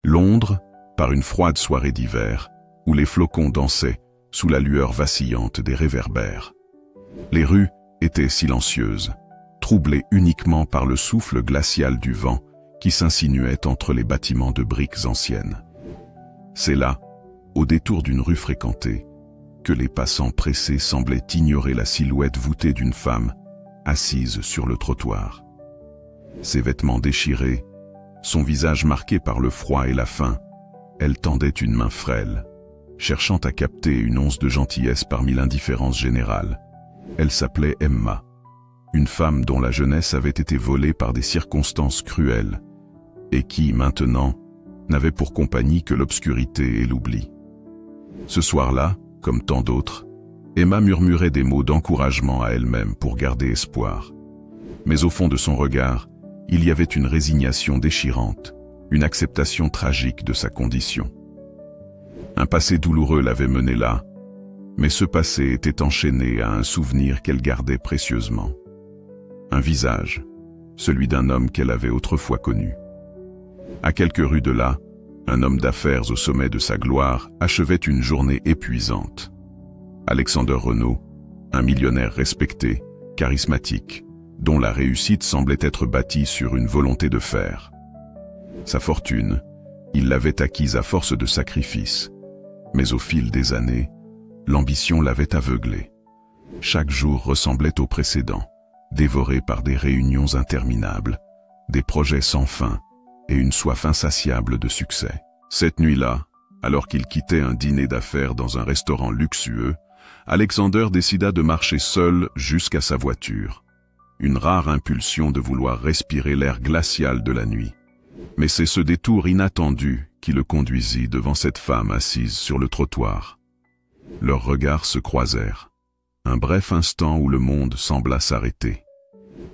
Londres, par une froide soirée d'hiver, où les flocons dansaient sous la lueur vacillante des réverbères. Les rues étaient silencieuses, troublées uniquement par le souffle glacial du vent qui s'insinuait entre les bâtiments de briques anciennes. C'est là, au détour d'une rue fréquentée, que les passants pressés semblaient ignorer la silhouette voûtée d'une femme assise sur le trottoir. Ses vêtements déchirés, son visage marqué par le froid et la faim, elle tendait une main frêle, cherchant à capter une once de gentillesse parmi l'indifférence générale. Elle s'appelait Emma, une femme dont la jeunesse avait été volée par des circonstances cruelles, et qui, maintenant, n'avait pour compagnie que l'obscurité et l'oubli. Ce soir-là, comme tant d'autres, Emma murmurait des mots d'encouragement à elle-même pour garder espoir. Mais au fond de son regard, il y avait une résignation déchirante, une acceptation tragique de sa condition. Un passé douloureux l'avait menée là, mais ce passé était enchaîné à un souvenir qu'elle gardait précieusement. Un visage, celui d'un homme qu'elle avait autrefois connu. À quelques rues de là, un homme d'affaires au sommet de sa gloire achevait une journée épuisante. Alexander Renault, un millionnaire respecté, charismatique, dont la réussite semblait être bâtie sur une volonté de faire. Sa fortune, il l'avait acquise à force de sacrifices, mais au fil des années, l'ambition l'avait aveuglé. Chaque jour ressemblait au précédent, dévoré par des réunions interminables, des projets sans fin et une soif insatiable de succès. Cette nuit-là, alors qu'il quittait un dîner d'affaires dans un restaurant luxueux, Alexander décida de marcher seul jusqu'à sa voiture. Une rare impulsion de vouloir respirer l'air glacial de la nuit. Mais c'est ce détour inattendu qui le conduisit devant cette femme assise sur le trottoir. Leurs regards se croisèrent. Un bref instant où le monde sembla s'arrêter.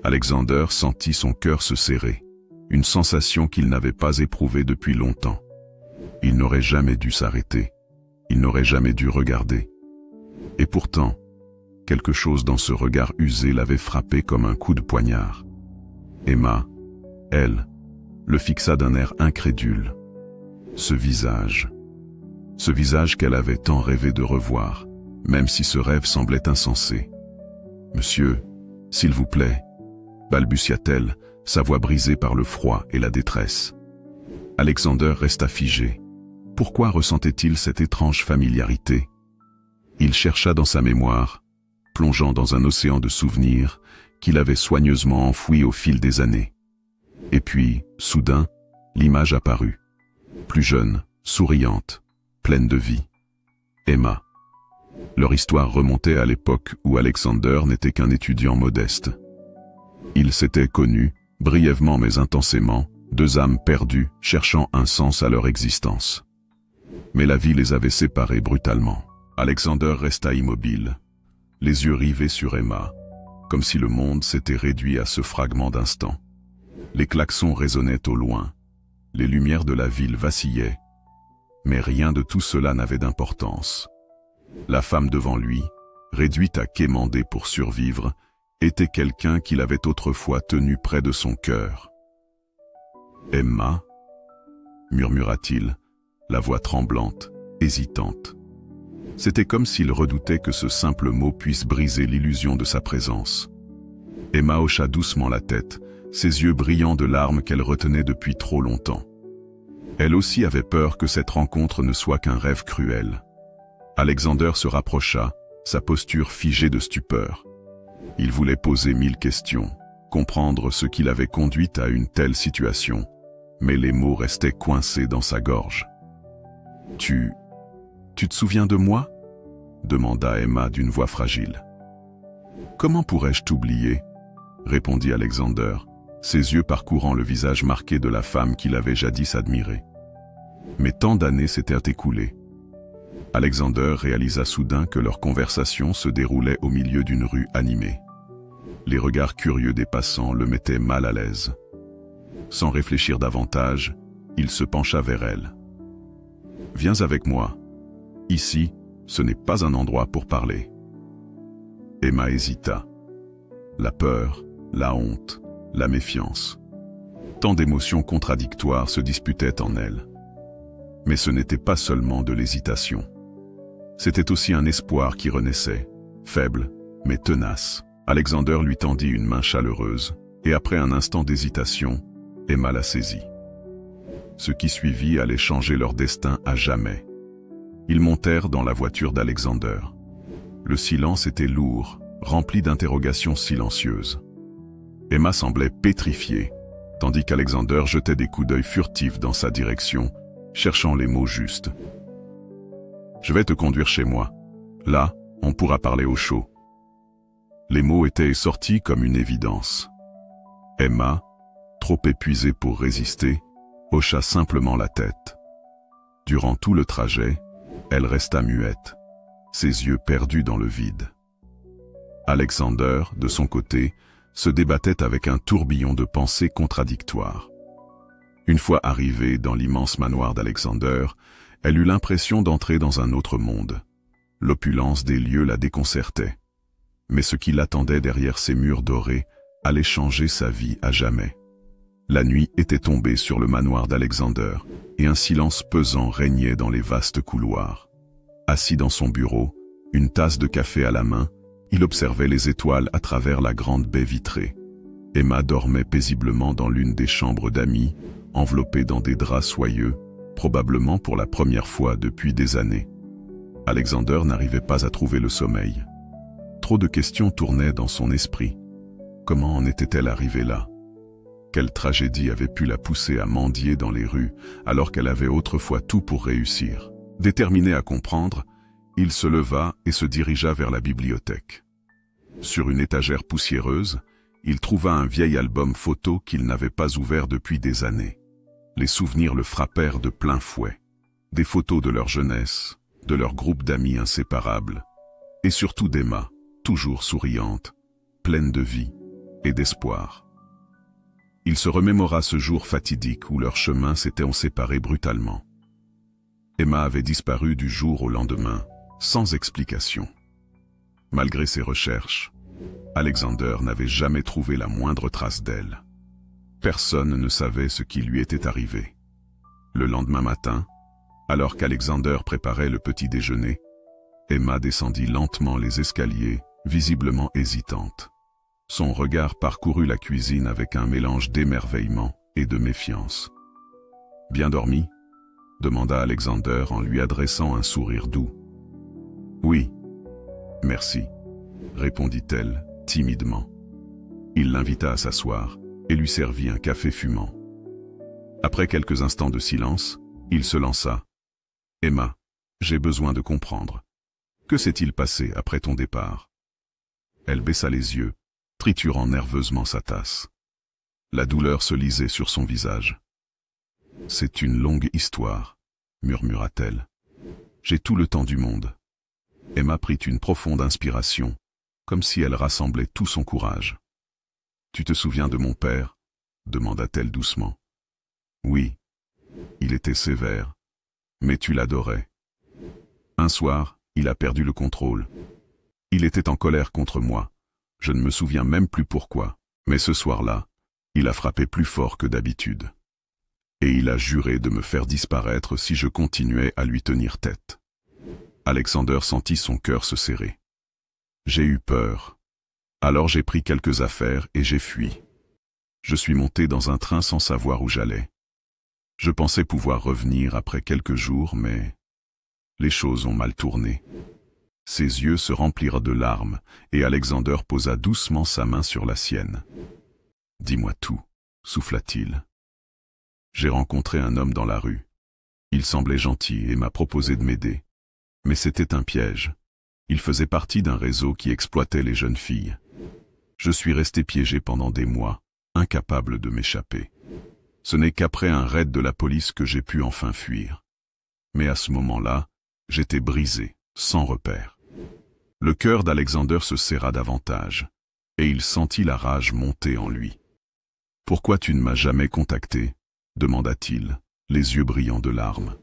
Alexander sentit son cœur se serrer, une sensation qu'il n'avait pas éprouvée depuis longtemps. Il n'aurait jamais dû s'arrêter. Il n'aurait jamais dû regarder. Et pourtant, quelque chose dans ce regard usé l'avait frappé comme un coup de poignard. Emma, elle, le fixa d'un air incrédule. Ce visage qu'elle avait tant rêvé de revoir, même si ce rêve semblait insensé. « Monsieur, s'il vous plaît » balbutia-t-elle, sa voix brisée par le froid et la détresse. Alexander resta figé. Pourquoi ressentait-il cette étrange familiarité? Il chercha dans sa mémoire, plongeant dans un océan de souvenirs qu'il avait soigneusement enfouis au fil des années. Et puis, soudain, l'image apparut. Plus jeune, souriante, pleine de vie. Emma. Leur histoire remontait à l'époque où Alexander n'était qu'un étudiant modeste. Ils s'étaient connus, brièvement mais intensément, deux âmes perdues cherchant un sens à leur existence. Mais la vie les avait séparés brutalement. Alexander resta immobile, les yeux rivés sur Emma, comme si le monde s'était réduit à ce fragment d'instant. Les klaxons résonnaient au loin, les lumières de la ville vacillaient, mais rien de tout cela n'avait d'importance. La femme devant lui, réduite à quémander pour survivre, était quelqu'un qu'il avait autrefois tenu près de son cœur. « Emma » murmura-t-il, la voix tremblante, hésitante. C'était comme s'il redoutait que ce simple mot puisse briser l'illusion de sa présence. Emma hocha doucement la tête, ses yeux brillants de larmes qu'elle retenait depuis trop longtemps. Elle aussi avait peur que cette rencontre ne soit qu'un rêve cruel. Alexander se rapprocha, sa posture figée de stupeur. Il voulait poser 1000 questions, comprendre ce qui l'avait conduite à une telle situation, mais les mots restaient coincés dans sa gorge. « Tu te souviens de moi ?» demanda Emma d'une voix fragile. « Comment pourrais-je t'oublier ?» répondit Alexander, ses yeux parcourant le visage marqué de la femme qu'il avait jadis admirée. Mais tant d'années s'étaient écoulées. Alexander réalisa soudain que leur conversation se déroulait au milieu d'une rue animée. Les regards curieux des passants le mettaient mal à l'aise. Sans réfléchir davantage, il se pencha vers elle. « Viens avec moi. Ici, ce n'est pas un endroit pour parler. » Emma hésita. La peur, la honte, la méfiance. Tant d'émotions contradictoires se disputaient en elle. Mais ce n'était pas seulement de l'hésitation. C'était aussi un espoir qui renaissait, faible, mais tenace. Alexander lui tendit une main chaleureuse, et après un instant d'hésitation, Emma la saisit. Ce qui suivit allait changer leur destin à jamais. Ils montèrent dans la voiture d'Alexander. Le silence était lourd, rempli d'interrogations silencieuses. Emma semblait pétrifiée, tandis qu'Alexander jetait des coups d'œil furtifs dans sa direction, cherchant les mots justes. « Je vais te conduire chez moi. Là, on pourra parler au chaud. » Les mots étaient sortis comme une évidence. Emma, trop épuisée pour résister, hocha simplement la tête. Durant tout le trajet, elle resta muette, ses yeux perdus dans le vide. Alexander, de son côté, se débattait avec un tourbillon de pensées contradictoires. Une fois arrivée dans l'immense manoir d'Alexander, elle eut l'impression d'entrer dans un autre monde. L'opulence des lieux la déconcertait. Mais ce qui l'attendait derrière ces murs dorés allait changer sa vie à jamais. La nuit était tombée sur le manoir d'Alexander, et un silence pesant régnait dans les vastes couloirs. Assis dans son bureau, une tasse de café à la main, il observait les étoiles à travers la grande baie vitrée. Emma dormait paisiblement dans l'une des chambres d'amis, enveloppée dans des draps soyeux, probablement pour la première fois depuis des années. Alexander n'arrivait pas à trouver le sommeil. Trop de questions tournaient dans son esprit. Comment en était-elle arrivée là? Quelle tragédie avait pu la pousser à mendier dans les rues alors qu'elle avait autrefois tout pour réussir? Déterminé à comprendre, il se leva et se dirigea vers la bibliothèque. Sur une étagère poussiéreuse, il trouva un vieil album photo qu'il n'avait pas ouvert depuis des années. Les souvenirs le frappèrent de plein fouet. Des photos de leur jeunesse, de leur groupe d'amis inséparables, et surtout d'Emma, toujours souriante, pleine de vie et d'espoir. Il se remémora ce jour fatidique où leurs chemins s'étaient séparés brutalement. Emma avait disparu du jour au lendemain, sans explication. Malgré ses recherches, Alexander n'avait jamais trouvé la moindre trace d'elle. Personne ne savait ce qui lui était arrivé. Le lendemain matin, alors qu'Alexander préparait le petit déjeuner, Emma descendit lentement les escaliers, visiblement hésitante. Son regard parcourut la cuisine avec un mélange d'émerveillement et de méfiance. « Bien dormi ?» demanda Alexander en lui adressant un sourire doux. « Oui, merci », répondit-elle timidement. Il l'invita à s'asseoir et lui servit un café fumant. Après quelques instants de silence, il se lança. « Emma, j'ai besoin de comprendre. Que s'est-il passé après ton départ ?» Elle baissa les yeux, triturant nerveusement sa tasse. La douleur se lisait sur son visage. « C'est une longue histoire, » murmura-t-elle. « J'ai tout le temps du monde. » Emma prit une profonde inspiration, comme si elle rassemblait tout son courage. « Tu te souviens de mon père ?» demanda-t-elle doucement. « Oui, il était sévère, mais tu l'adorais. Un soir, il a perdu le contrôle. Il était en colère contre moi. Je ne me souviens même plus pourquoi, mais ce soir-là, il a frappé plus fort que d'habitude. Et il a juré de me faire disparaître si je continuais à lui tenir tête. » Alexander sentit son cœur se serrer. « J'ai eu peur. Alors j'ai pris quelques affaires et j'ai fui. Je suis monté dans un train sans savoir où j'allais. Je pensais pouvoir revenir après quelques jours, mais les choses ont mal tourné. » Ses yeux se remplirent de larmes, et Alexander posa doucement sa main sur la sienne. « Dis-moi tout, » souffla-t-il. « J'ai rencontré un homme dans la rue. Il semblait gentil et m'a proposé de m'aider. Mais c'était un piège. Il faisait partie d'un réseau qui exploitait les jeunes filles. Je suis resté piégé pendant des mois, incapable de m'échapper. Ce n'est qu'après un raid de la police que j'ai pu enfin fuir. Mais à ce moment-là, j'étais brisé, sans repère. » Le cœur d'Alexander se serra davantage, et il sentit la rage monter en lui. « Pourquoi tu ne m'as jamais contacté ?» demanda-t-il, les yeux brillants de larmes.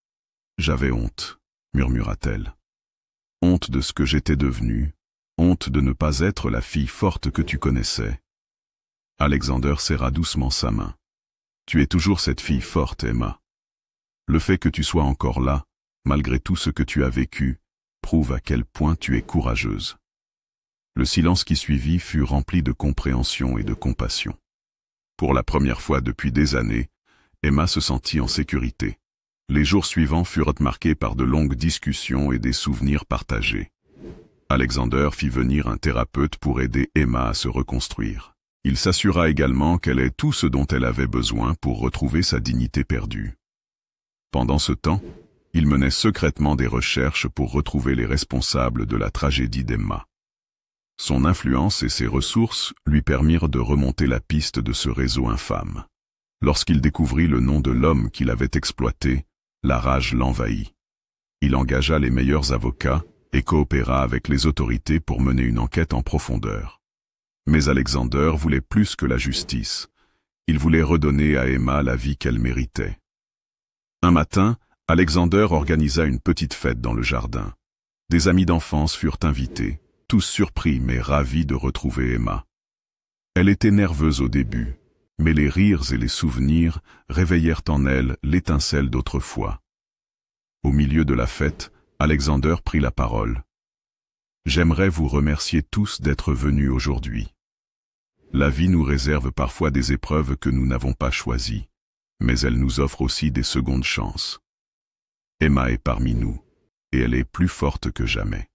« J'avais honte, » murmura-t-elle. « Honte de ce que j'étais devenue, honte de ne pas être la fille forte que tu connaissais. » Alexander serra doucement sa main. « Tu es toujours cette fille forte, Emma. Le fait que tu sois encore là, malgré tout ce que tu as vécu, prouve à quel point tu es courageuse. Le silence qui suivit fut rempli de compréhension et de compassion. Pour la première fois depuis des années, Emma se sentit en sécurité. Les jours suivants furent marqués par de longues discussions et des souvenirs partagés. Alexander fit venir un thérapeute pour aider Emma à se reconstruire. Il s'assura également qu'elle ait tout ce dont elle avait besoin pour retrouver sa dignité perdue. Pendant ce temps, il menait secrètement des recherches pour retrouver les responsables de la tragédie d'Emma. Son influence et ses ressources lui permirent de remonter la piste de ce réseau infâme. Lorsqu'il découvrit le nom de l'homme qu'il avait exploité, la rage l'envahit. Il engagea les meilleurs avocats et coopéra avec les autorités pour mener une enquête en profondeur. Mais Alexander voulait plus que la justice. Il voulait redonner à Emma la vie qu'elle méritait. Un matin, Alexander organisa une petite fête dans le jardin. Des amis d'enfance furent invités, tous surpris mais ravis de retrouver Emma. Elle était nerveuse au début, mais les rires et les souvenirs réveillèrent en elle l'étincelle d'autrefois. Au milieu de la fête, Alexander prit la parole. « J'aimerais vous remercier tous d'être venus aujourd'hui. La vie nous réserve parfois des épreuves que nous n'avons pas choisies, mais elle nous offre aussi des secondes chances. Emma est parmi nous, et elle est plus forte que jamais. »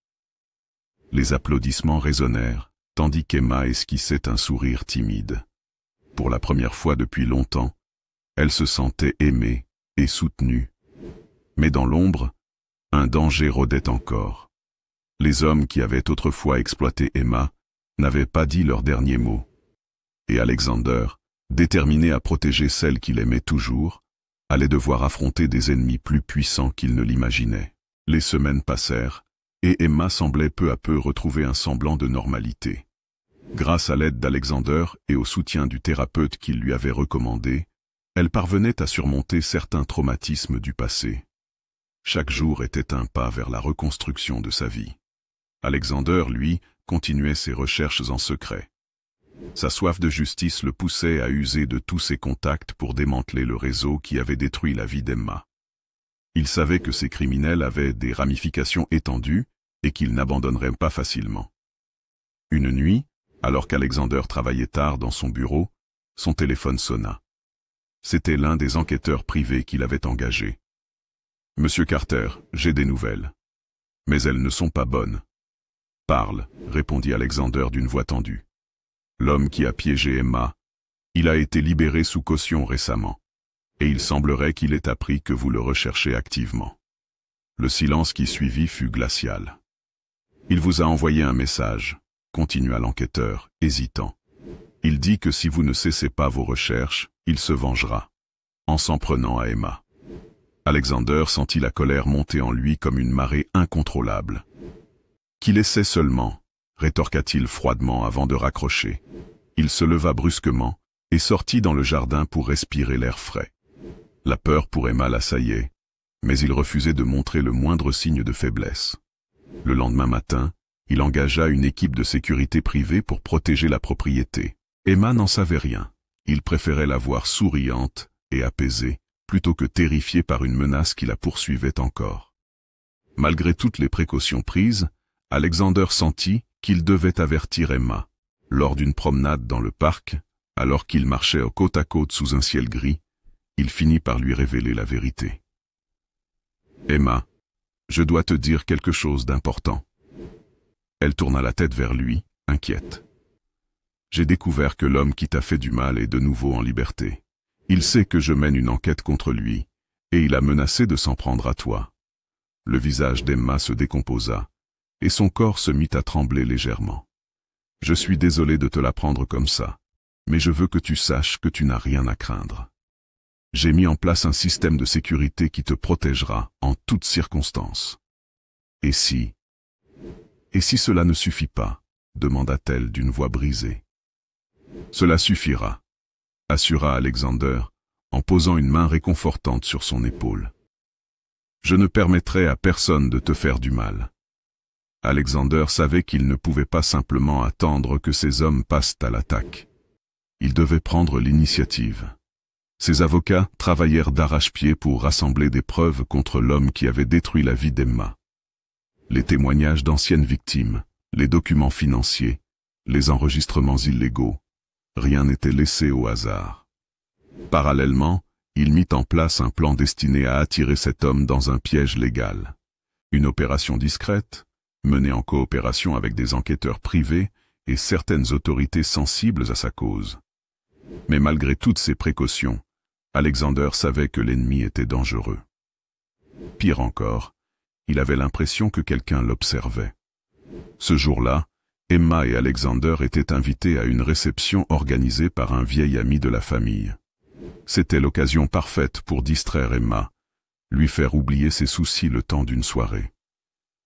Les applaudissements résonnèrent, tandis qu'Emma esquissait un sourire timide. Pour la première fois depuis longtemps, elle se sentait aimée et soutenue. Mais dans l'ombre, un danger rôdait encore. Les hommes qui avaient autrefois exploité Emma n'avaient pas dit leur dernier mot. Et Alexander, déterminé à protéger celle qu'il aimait toujours, allait devoir affronter des ennemis plus puissants qu'il ne l'imaginait. Les semaines passèrent, et Emma semblait peu à peu retrouver un semblant de normalité. Grâce à l'aide d'Alexander et au soutien du thérapeute qu'il lui avait recommandé, elle parvenait à surmonter certains traumatismes du passé. Chaque jour était un pas vers la reconstruction de sa vie. Alexander, lui, continuait ses recherches en secret. Sa soif de justice le poussait à user de tous ses contacts pour démanteler le réseau qui avait détruit la vie d'Emma. Il savait que ces criminels avaient des ramifications étendues et qu'ils n'abandonneraient pas facilement. Une nuit, alors qu'Alexander travaillait tard dans son bureau, son téléphone sonna. C'était l'un des enquêteurs privés qu'il avait engagé. « Monsieur Carter, j'ai des nouvelles. Mais elles ne sont pas bonnes. »« Parle, » répondit Alexander d'une voix tendue. « L'homme qui a piégé Emma, il a été libéré sous caution récemment, et il semblerait qu'il ait appris que vous le recherchez activement. » Le silence qui suivit fut glacial. « Il vous a envoyé un message, » continua l'enquêteur, hésitant. « Il dit que si vous ne cessez pas vos recherches, il se vengera, en s'en prenant à Emma. » Alexander sentit la colère monter en lui comme une marée incontrôlable. « Qu'il essaie seulement, » rétorqua-t-il froidement avant de raccrocher. Il se leva brusquement et sortit dans le jardin pour respirer l'air frais. La peur pour Emma l'assaillait, mais il refusait de montrer le moindre signe de faiblesse. Le lendemain matin, il engagea une équipe de sécurité privée pour protéger la propriété. Emma n'en savait rien. Il préférait la voir souriante et apaisée, plutôt que terrifiée par une menace qui la poursuivait encore. Malgré toutes les précautions prises, Alexander sentit qu'il devait avertir Emma. Lors d'une promenade dans le parc, alors qu'il marchait côte à côte sous un ciel gris, il finit par lui révéler la vérité. « Emma, je dois te dire quelque chose d'important. » Elle tourna la tête vers lui, inquiète. « J'ai découvert que l'homme qui t'a fait du mal est de nouveau en liberté. Il sait que je mène une enquête contre lui, et il a menacé de s'en prendre à toi. » Le visage d'Emma se décomposa, et son corps se mit à trembler légèrement. « Je suis désolé de te l'apprendre comme ça, mais je veux que tu saches que tu n'as rien à craindre. J'ai mis en place un système de sécurité qui te protégera en toutes circonstances. » « Et si cela ne suffit pas ?» demanda-t-elle d'une voix brisée. « Cela suffira, » assura Alexander, en posant une main réconfortante sur son épaule. « Je ne permettrai à personne de te faire du mal. » Alexander savait qu'il ne pouvait pas simplement attendre que ces hommes passent à l'attaque. Il devait prendre l'initiative. Ses avocats travaillèrent d'arrache-pied pour rassembler des preuves contre l'homme qui avait détruit la vie d'Emma. Les témoignages d'anciennes victimes, les documents financiers, les enregistrements illégaux, rien n'était laissé au hasard. Parallèlement, il mit en place un plan destiné à attirer cet homme dans un piège légal. Une opération discrète, menée en coopération avec des enquêteurs privés et certaines autorités sensibles à sa cause. Mais malgré toutes ces précautions, Alexander savait que l'ennemi était dangereux. Pire encore, il avait l'impression que quelqu'un l'observait. Ce jour-là, Emma et Alexander étaient invités à une réception organisée par un vieil ami de la famille. C'était l'occasion parfaite pour distraire Emma, lui faire oublier ses soucis le temps d'une soirée.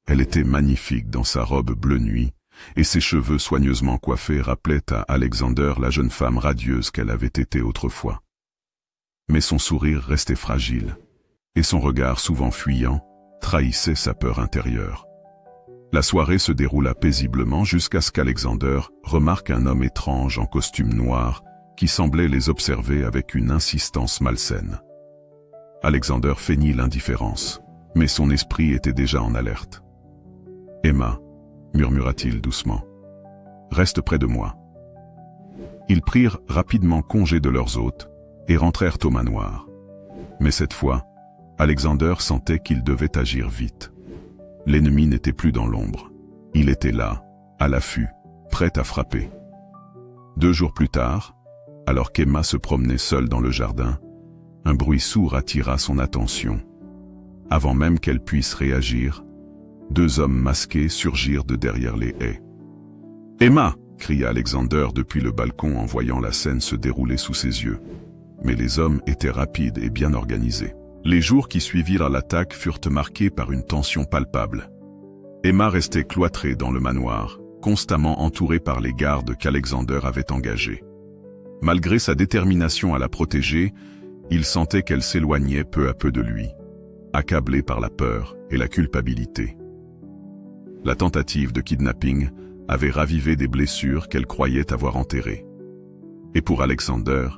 Elle était magnifique dans sa robe bleu nuit, et ses cheveux soigneusement coiffés rappelaient à Alexander la jeune femme radieuse qu'elle avait été autrefois. Mais son sourire restait fragile, et son regard souvent fuyant trahissait sa peur intérieure. La soirée se déroula paisiblement jusqu'à ce qu'Alexander remarque un homme étrange en costume noir qui semblait les observer avec une insistance malsaine. Alexander feignit l'indifférence, mais son esprit était déjà en alerte. « Emma » murmura-t-il doucement, « reste près de moi. » Ils prirent rapidement congé de leurs hôtes et rentrèrent au manoir. Mais cette fois, Alexander sentait qu'il devait agir vite. L'ennemi n'était plus dans l'ombre. Il était là, à l'affût, prêt à frapper. 2 jours plus tard, alors qu'Emma se promenait seule dans le jardin, un bruit sourd attira son attention. Avant même qu'elle puisse réagir, 2 hommes masqués surgirent de derrière les haies. « Emma !» cria Alexander depuis le balcon en voyant la scène se dérouler sous ses yeux. Mais les hommes étaient rapides et bien organisés. Les jours qui suivirent l'attaque furent marqués par une tension palpable. Emma restait cloîtrée dans le manoir, constamment entourée par les gardes qu'Alexander avait engagés. Malgré sa détermination à la protéger, il sentait qu'elle s'éloignait peu à peu de lui, accablée par la peur et la culpabilité. La tentative de kidnapping avait ravivé des blessures qu'elle croyait avoir enterrées. Et pour Alexander,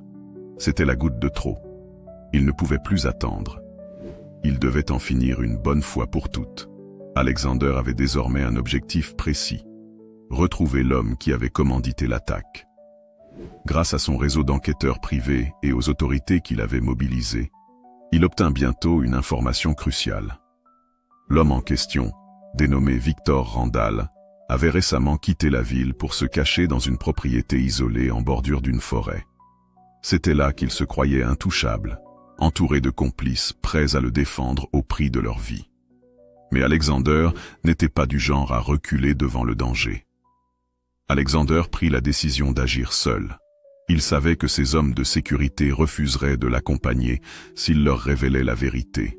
c'était la goutte de trop. Il ne pouvait plus attendre. Il devait en finir une bonne fois pour toutes. Alexander avait désormais un objectif précis: retrouver l'homme qui avait commandité l'attaque. Grâce à son réseau d'enquêteurs privés et aux autorités qu'il avait mobilisées, il obtint bientôt une information cruciale. L'homme en question, dénommé Victor Randall, avait récemment quitté la ville pour se cacher dans une propriété isolée en bordure d'une forêt. C'était là qu'il se croyait intouchable, entouré de complices prêts à le défendre au prix de leur vie. Mais Alexander n'était pas du genre à reculer devant le danger. Alexander prit la décision d'agir seul. Il savait que ses hommes de sécurité refuseraient de l'accompagner s'il leur révélait la vérité.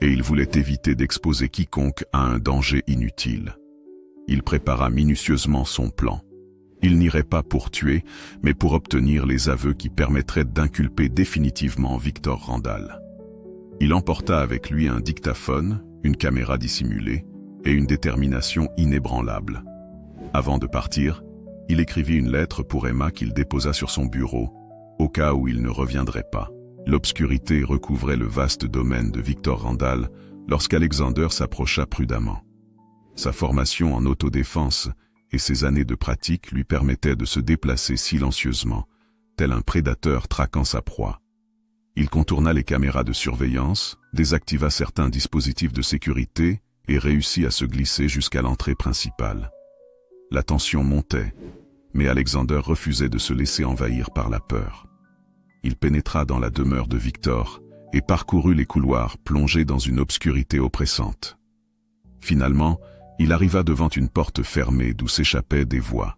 Et il voulait éviter d'exposer quiconque à un danger inutile. Il prépara minutieusement son plan. Il n'irait pas pour tuer, mais pour obtenir les aveux qui permettraient d'inculper définitivement Victor Randall. Il emporta avec lui un dictaphone, une caméra dissimulée et une détermination inébranlable. Avant de partir, il écrivit une lettre pour Emma qu'il déposa sur son bureau, au cas où il ne reviendrait pas. L'obscurité recouvrait le vaste domaine de Victor Randall lorsqu'Alexander s'approcha prudemment. Sa formation en autodéfense et ses années de pratique lui permettaient de se déplacer silencieusement, tel un prédateur traquant sa proie. Il contourna les caméras de surveillance, désactiva certains dispositifs de sécurité et réussit à se glisser jusqu'à l'entrée principale. La tension montait, mais Alexander refusait de se laisser envahir par la peur. Il pénétra dans la demeure de Victor et parcourut les couloirs plongés dans une obscurité oppressante. Finalement, il arriva devant une porte fermée d'où s'échappaient des voix.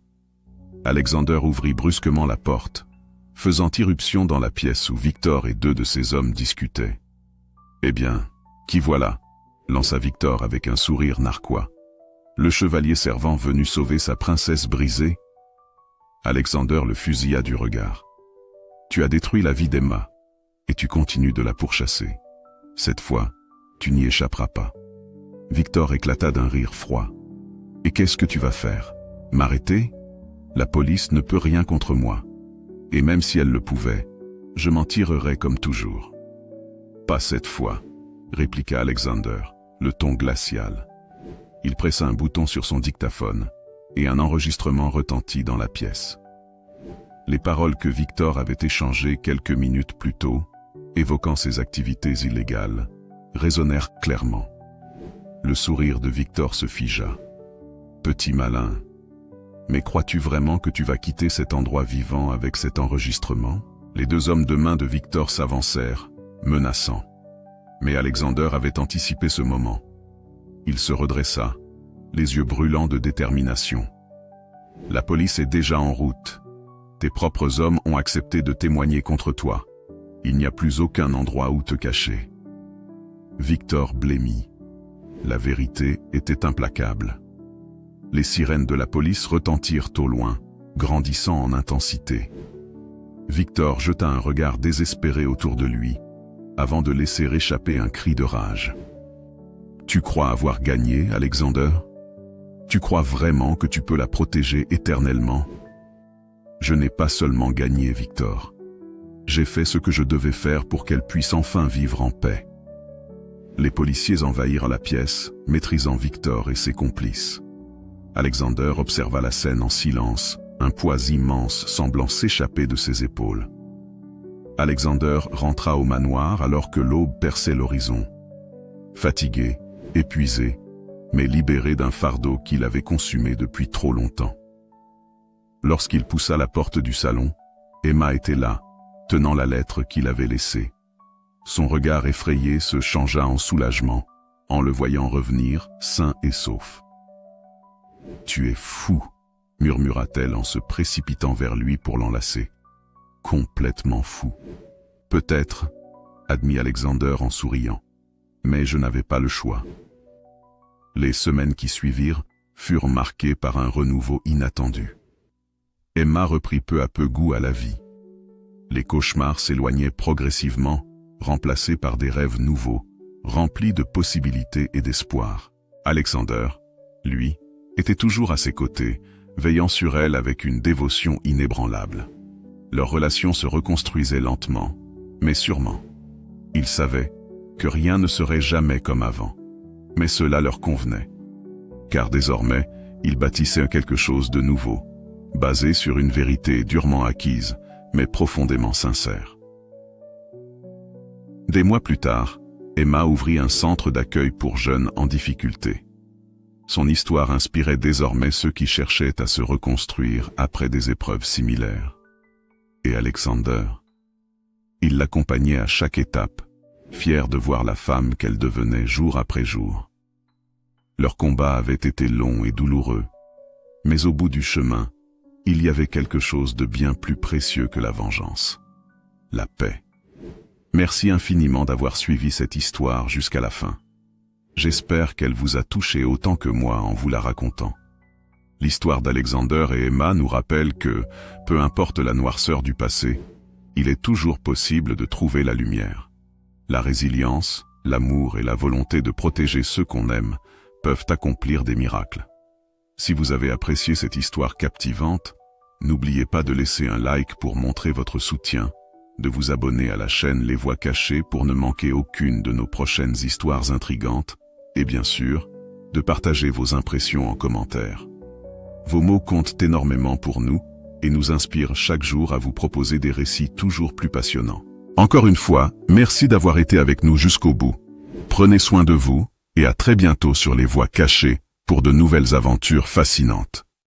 Alexander ouvrit brusquement la porte, faisant irruption dans la pièce où Victor et 2 de ses hommes discutaient. « Eh bien, qui voilà ?» lança Victor avec un sourire narquois. « Le chevalier servant venu sauver sa princesse brisée ?» Alexander le fusilla du regard. « Tu as détruit la vie d'Emma, et tu continues de la pourchasser. Cette fois, tu n'y échapperas pas. » Victor éclata d'un rire froid. « Et qu'est-ce que tu vas faire? M'arrêter? La police ne peut rien contre moi. Et même si elle le pouvait, je m'en tirerai comme toujours. Pas cette fois, répliqua Alexander, le ton glacial. Il pressa un bouton sur son dictaphone, et un enregistrement retentit dans la pièce. Les paroles que Victor avait échangées quelques minutes plus tôt, évoquant ses activités illégales, résonnèrent clairement. Le sourire de Victor se figea. Petit malin, mais crois-tu vraiment que tu vas quitter cet endroit vivant avec cet enregistrement? Les deux hommes de main de Victor s'avancèrent, menaçants. Mais Alexander avait anticipé ce moment. Il se redressa, les yeux brûlants de détermination. La police est déjà en route. Tes propres hommes ont accepté de témoigner contre toi. Il n'y a plus aucun endroit où te cacher. Victor blêmit. La vérité était implacable. Les sirènes de la police retentirent au loin, grandissant en intensité. Victor jeta un regard désespéré autour de lui, avant de laisser échapper un cri de rage. « Tu crois avoir gagné, Alexander? Tu crois vraiment que tu peux la protéger éternellement? Je n'ai pas seulement gagné, Victor. J'ai fait ce que je devais faire pour qu'elle puisse enfin vivre en paix. » Les policiers envahirent la pièce, maîtrisant Victor et ses complices. Alexander observa la scène en silence, un poids immense semblant s'échapper de ses épaules. Alexander rentra au manoir alors que l'aube perçait l'horizon. Fatigué, épuisé, mais libéré d'un fardeau qu'il avait consumé depuis trop longtemps. Lorsqu'il poussa la porte du salon, Emma était là, tenant la lettre qu'il avait laissée. Son regard effrayé se changea en soulagement, en le voyant revenir, sain et sauf. « Tu es fou !» murmura-t-elle en se précipitant vers lui pour l'enlacer. « Complètement fou. »« Peut-être, » admit Alexander en souriant, « mais je n'avais pas le choix. » Les semaines qui suivirent furent marquées par un renouveau inattendu. Emma reprit peu à peu goût à la vie. Les cauchemars s'éloignaient progressivement, remplacés par des rêves nouveaux, remplis de possibilités et d'espoir. Alexander, lui, était toujours à ses côtés, veillant sur elle avec une dévotion inébranlable. Leur relation se reconstruisait lentement, mais sûrement. Ils savaient que rien ne serait jamais comme avant, mais cela leur convenait. Car désormais, ils bâtissaient quelque chose de nouveau, basé sur une vérité durement acquise, mais profondément sincère. Des mois plus tard, Emma ouvrit un centre d'accueil pour jeunes en difficulté. Son histoire inspirait désormais ceux qui cherchaient à se reconstruire après des épreuves similaires. Et Alexander? Il l'accompagnait à chaque étape, fier de voir la femme qu'elle devenait jour après jour. Leur combat avait été long et douloureux, mais au bout du chemin, il y avait quelque chose de bien plus précieux que la vengeance. La paix. Merci infiniment d'avoir suivi cette histoire jusqu'à la fin. J'espère qu'elle vous a touché autant que moi en vous la racontant. L'histoire d'Alexander et Emma nous rappelle que, peu importe la noirceur du passé, il est toujours possible de trouver la lumière. La résilience, l'amour et la volonté de protéger ceux qu'on aime peuvent accomplir des miracles. Si vous avez apprécié cette histoire captivante, n'oubliez pas de laisser un like pour montrer votre soutien, de vous abonner à la chaîne Les Voix Cachées pour ne manquer aucune de nos prochaines histoires intrigantes, et bien sûr, de partager vos impressions en commentaire. Vos mots comptent énormément pour nous et nous inspirent chaque jour à vous proposer des récits toujours plus passionnants. Encore une fois, merci d'avoir été avec nous jusqu'au bout. Prenez soin de vous et à très bientôt sur Les Voix Cachées pour de nouvelles aventures fascinantes.